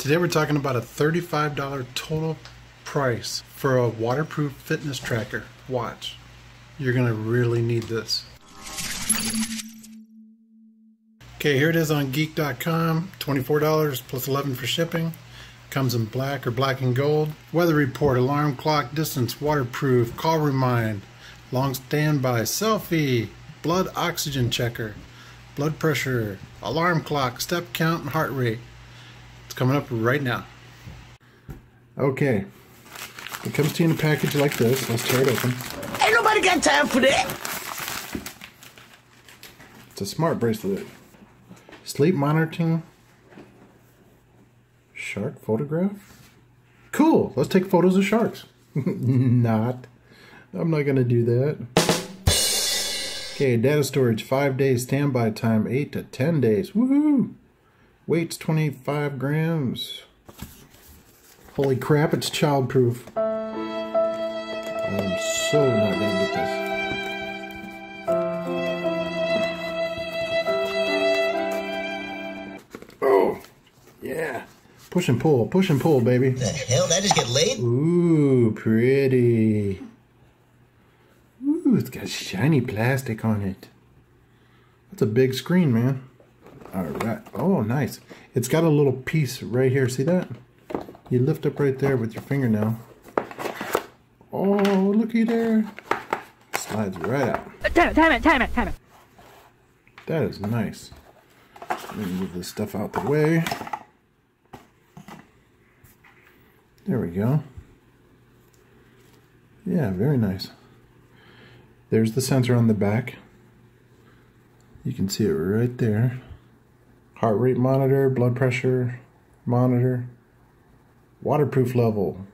Today we're talking about a $35 total price for a waterproof fitness tracker watch. You're gonna really need this. Okay, here it is on geek.com, $24 plus $11 for shipping. Comes in black or black and gold. Weather report, alarm clock, distance, waterproof, call remind, long standby, selfie, blood oxygen checker, blood pressure, alarm clock, step count, and heart rate. It's coming up right now. Okay, it comes to you in a package like this. Let's tear it open. Ain't nobody got time for that. It's a smart bracelet. Sleep monitoring. Shark photograph. Cool. Let's take photos of sharks. I'm not gonna do that. Okay, data storage 5 days, standby time 8 to 10 days. Woohoo! Weight's 25 grams. Holy crap, it's childproof. I'm so not gonna get this. Oh, yeah. Push and pull, baby. The hell, that just get laid? Ooh, pretty. Ooh, it's got shiny plastic on it. That's a big screen, man. Alright. Oh, nice. It's got a little piece right here. See that? You lift up right there with your fingernail. Oh, looky there. Slides right out. Time it. That is nice. Let me move this stuff out the way. There we go. Yeah, very nice. There's the sensor on the back. You can see it right there. Heart rate monitor, blood pressure monitor, waterproof level.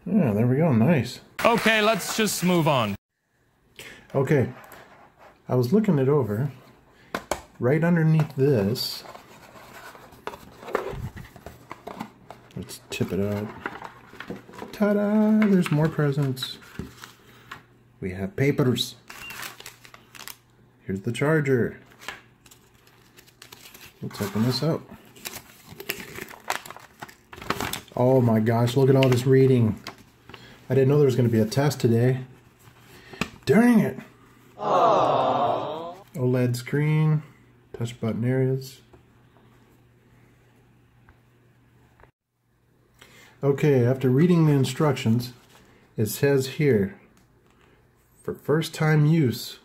Yeah, there we go, nice. Okay, let's just move on. Okay, I was looking it over. Right underneath this, let's tip it out. Ta-da! There's more presents. We have papers. Here's the charger. Let's open this up. Oh my gosh, look at all this reading. I didn't know there was going to be a test today. Dang it! Aww. OLED screen, touch button areas. Okay, after reading the instructions, it says here, for first time use,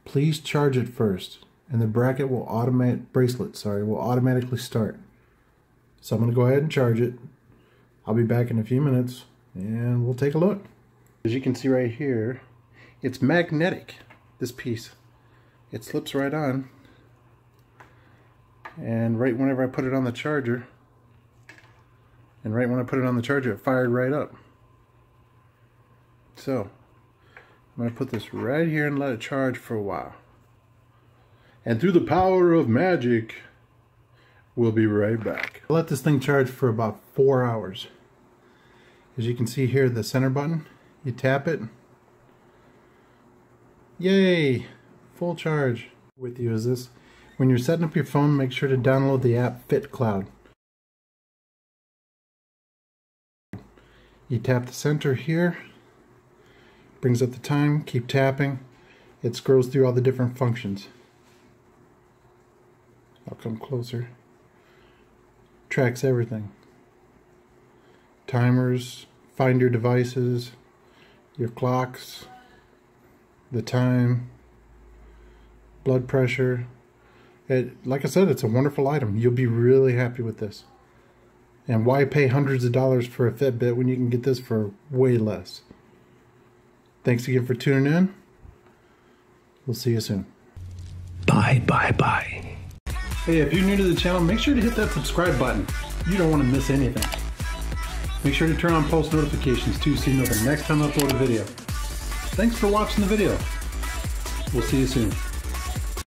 please charge it first, and the bracket will will automatically start. So I'm going to go ahead and charge it. I'll be back in a few minutes, and we'll take a look. As you can see right here, it's magnetic, this piece. It slips right on, and right whenever I put it on the charger, it fired right up. So I'm going to put this right here and let it charge for a while. And through the power of magic, we'll be right back. I'll let this thing charge for about 4 hours. As you can see here, the center button, you tap it. Yay! Full charge. With you is this. When you're setting up your phone, make sure to download the app FitCloud. You tap the center here. Brings up the time, keep tapping. It scrolls through all the different functions. I'll come closer. Tracks everything. Timers, find your devices, your clocks, the time, blood pressure. Like I said, it's a wonderful item. You'll be really happy with this. And why pay hundreds of dollars for a Fitbit when you can get this for way less? Thanks again for tuning in. We'll see you soon. Bye. Hey, if you're new to the channel, make sure to hit that subscribe button. You don't want to miss anything. Make sure to turn on post notifications too so you know the next time I upload a video. Thanks for watching the video. We'll see you soon.